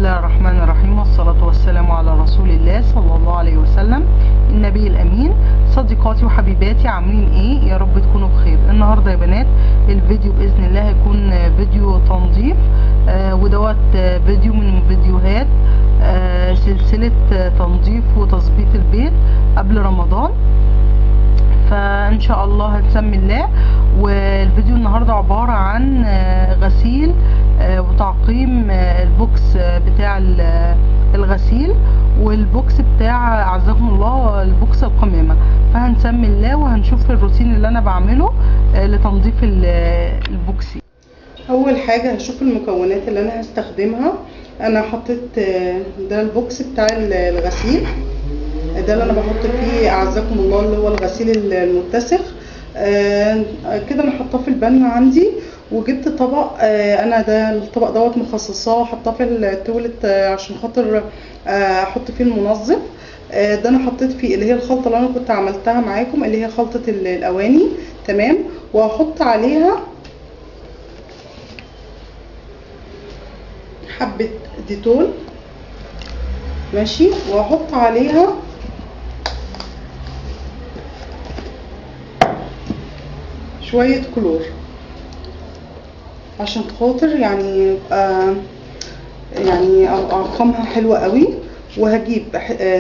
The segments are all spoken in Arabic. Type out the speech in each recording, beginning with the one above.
الله الرحمن الرحيم، والصلاة والسلام على رسول الله صلى الله عليه وسلم، النبي الأمين. صديقاتي وحبيباتي، عاملين ايه؟ يا رب تكونوا بخير. النهاردة يا بنات الفيديو بإذن الله هيكون فيديو تنظيف، ودوت فيديو من فيديوهات سلسلة تنظيف وتظبيط البيت قبل رمضان، فان شاء الله هنسمي الله. والفيديو النهارده عباره عن غسيل وتعقيم البوكس بتاع الغسيل، والبوكس بتاع اعزكم الله البوكس القمامه. فهنسمي الله وهنشوف الروتين اللي انا بعمله لتنظيف البوكس. اول حاجه هشوف المكونات اللي انا هستخدمها. انا حطيت ده البوكس بتاع الغسيل، ده اللي انا بحط فيه اعزكم الله اللي هو الغسيل المتسخ. كده انا حطاه في البانيو عندي، وجبت طبق. انا ده الطبق دوت مخصصاه وحطاه في التواليت عشان خاطر احط فيه المنظف. ده انا حطيت فيه اللي هي الخلطه اللي انا كنت عملتها معاكم، اللي هي خلطه الاواني، تمام. وهحط عليها حبه ديتول، ماشي، وهحط عليها شوية كلور عشان خاطر يعني يبقى يعني ارقامها حلوة قوي. وهجيب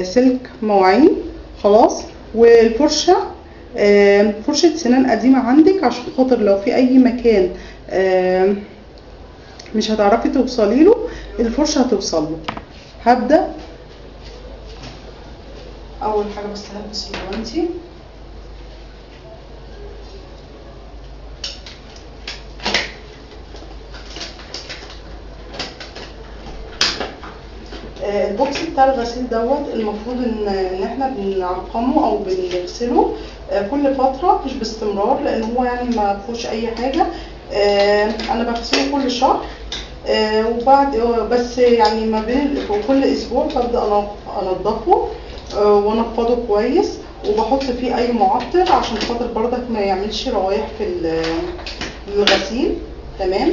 سلك مواعين خلاص، والفرشة فرشة سنان قديمة عندك عشان خاطر لو في اي مكان مش هتعرفي توصلي له الفرشة هتوصل له. هبدأ اول حاجة بس هلبس الجوانتي. البوكس بتاع الغسيل دوت المفروض ان احنا بنعقمه او بنغسله كل فتره، مش باستمرار، لان هو يعني ما فيهوش اي حاجه. انا بغسله كل شهر، وبعد بس يعني ما بين كل اسبوع ببدا انضفه وانفضه كويس، وبحط فيه اي معطر عشان خاطر برضك ما يعملش روايح في الغسيل، تمام.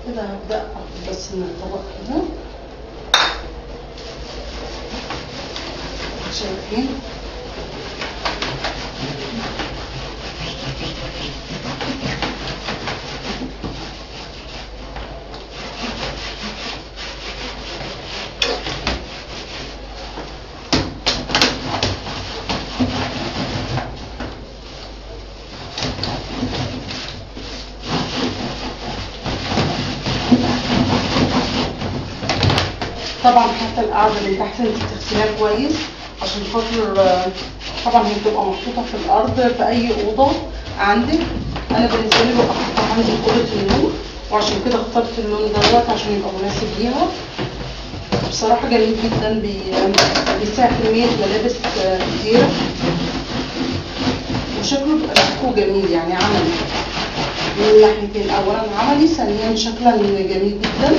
كده هبدأ اخد بس من الطبق كده، شايفين؟ طبعا حتى القاعده اللي تحت انت تغسليها كويس عشان خاطر طبعا هي بتبقى محطوطه في الارض في اي اوضه عندك. انا بالنسبه لي ببقى حاطاها عندي في اوضه النوم، وعشان كده اخترت اللون دوت عشان يبقى مناسب ليها. بصراحه جميل جدا، بيساعد كميه ملابس كتير، وشكله بيبقى شكله جميل يعني عملي من ناحيتين. اولا عملي، ثانيا شكلا جميل جدا.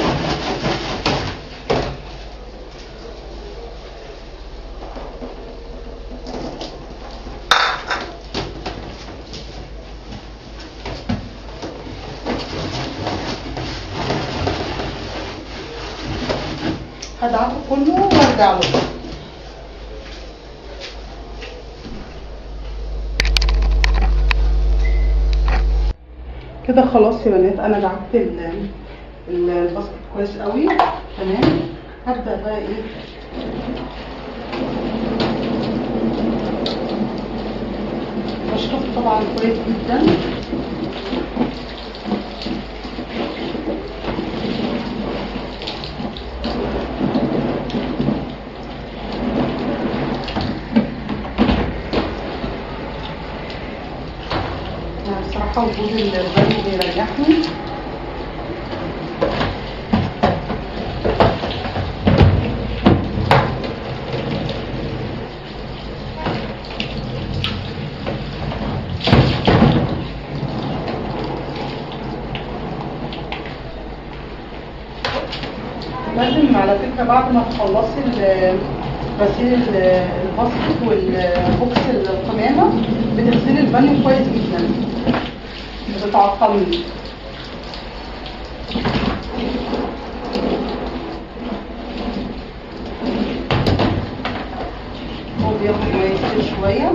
هدعكه كله وارجع له. كده خلاص يا بنات، انا دعكت الباسكت كويس قوي، تمام. هبدا بقى ايه، بشطف طبعا كويس جدا. بصراحة وجود البرد بيريحني. لازم على فكرة بعد ما تخلصي غسيل الباسكت والبوكس القمامه بتغسلي البانيو كويس جدا، بتعقمي. هو بياخد ميه كتير شويه.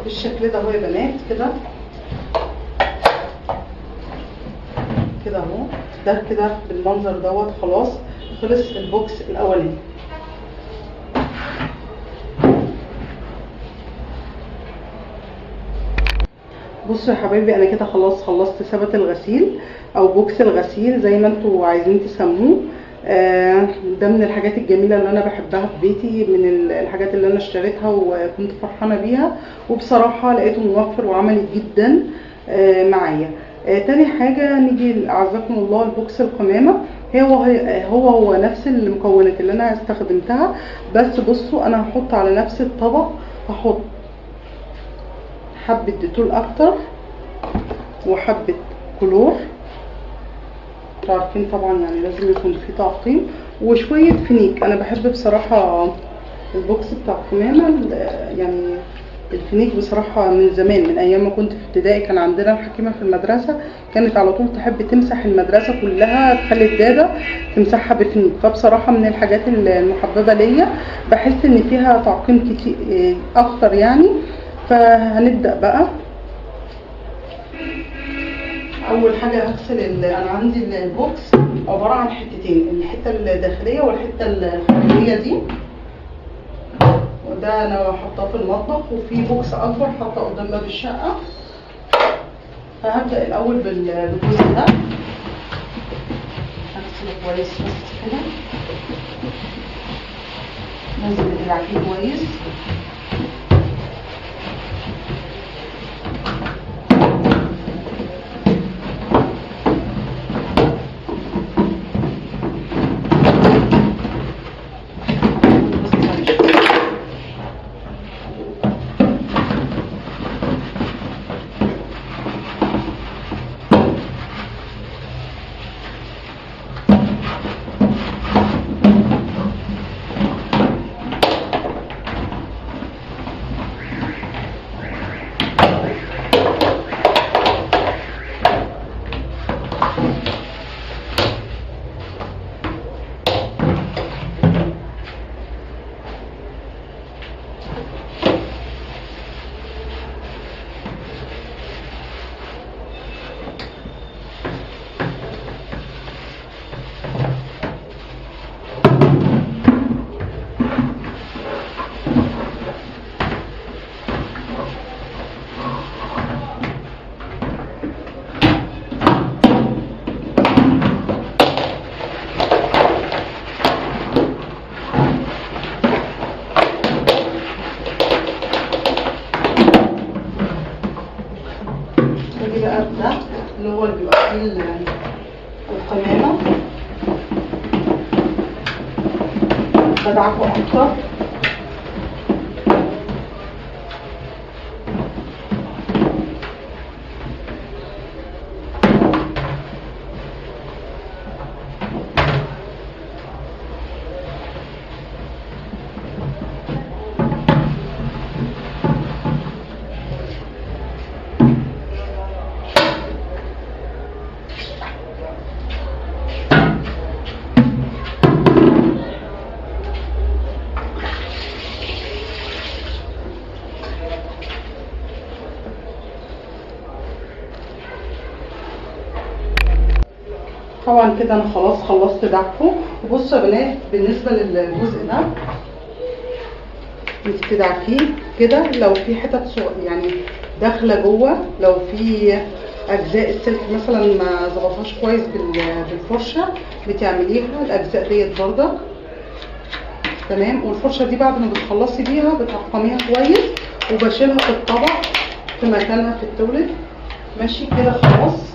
بالشكل ده اهو يا بنات، كده كده اهو، ده كده بالمنظر دوت. خلاص خلص البوكس الاولاني. بصوا يا حبايبي، انا كده خلاص خلصت ثبت الغسيل او بوكس الغسيل زي ما انتوا عايزين تسموه. ده من الحاجات الجميله اللي انا بحبها في بيتي، من الحاجات اللي انا اشتريتها وكنت فرحانه بيها، وبصراحه لقيته موفر وعملي جدا معايا. تاني حاجه نيجي اعزكم الله البوكس القمامه. هو نفس المكونات اللي انا استخدمتها، بس بصوا انا هحط على نفس الطبق، هحط حبه ديتول اكتر وحبه كلور، عارفين طبعا يعني لازم يكون في تعقيم، وشويه فينيك. انا بحب بصراحه البوكس بتاع القمامه، يعني الفينيك بصراحه من زمان، من ايام ما كنت في ابتدائي كان عندنا الحكيمه في المدرسه كانت على طول تحب تمسح المدرسه كلها، تخلي الداده تمسحها بفينيك. فبصراحه من الحاجات المحببه ليا، بحس ان فيها تعقيم كتير اكتر يعني. فهنبدا بقى. اول حاجه هغسل انا عندي البوكس عباره عن حتتين، الحته الداخليه والحته الخارجيه دي، وده انا حاطاه في المطبخ، وفي بوكس اكبر حاطاه قدام باب الشقه. فهبدا الاول بالجزء ده، هغسله كويس بس كده، لازم تدعكيه كويس. ده اللي هو اللي بيبقى فيه القمامة، بدعكه اكتر. طبعا كده انا خلاص خلصت دعكه. وبصوا يا بنات، بالنسبه للجزء ده انت بتدعكيه كده، لو في حتت يعني داخله جوه، لو في اجزاء السلك مثلا ما ظبطهاش كويس بالفرشه، بتعمليها الاجزاء ديت بردك تمام. والفرشه دي بعد ما بتخلصي بيها بتعقميها كويس، وبشيلها في الطبق في مكانها في التولد. ماشي كده خلاص.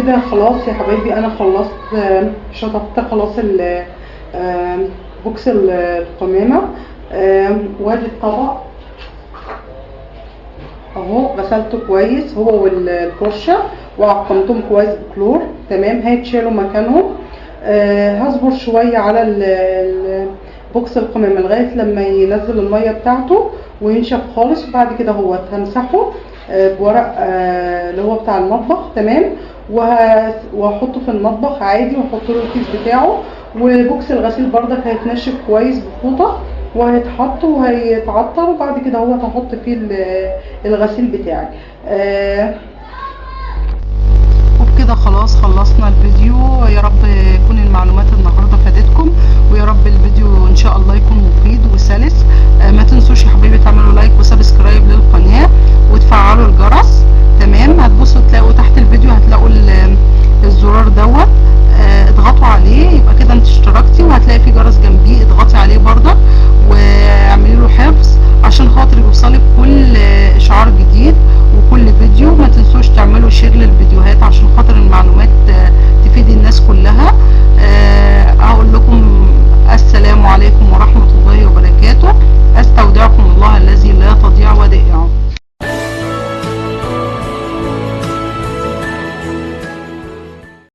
كده خلاص يا حبايبي، انا خلصت شطفت خلاص بوكس القمامة. وادي الطبق اهو، غسلته كويس هو والفرشة وعقمتهم كويس بكلور. تمام، هيتشالوا مكانهم. هصبر شوية على بوكس القمامة لغاية لما ينزل المية بتاعته وينشف خالص، وبعد كده هو همسحه بورق اللي هو بتاع المطبخ. تمام، وهحطه في المطبخ عادي واحط له الكيس بتاعه. وبوكس الغسيل بردك هيتنشف كويس بفوطة وهيتحط وهيتعطر، وبعد كده هو هحط فيه الغسيل بتاعي. وبكده خلاص خلصنا الفيديو. يا رب يكون المعلومات النهارده فادتكم، ويا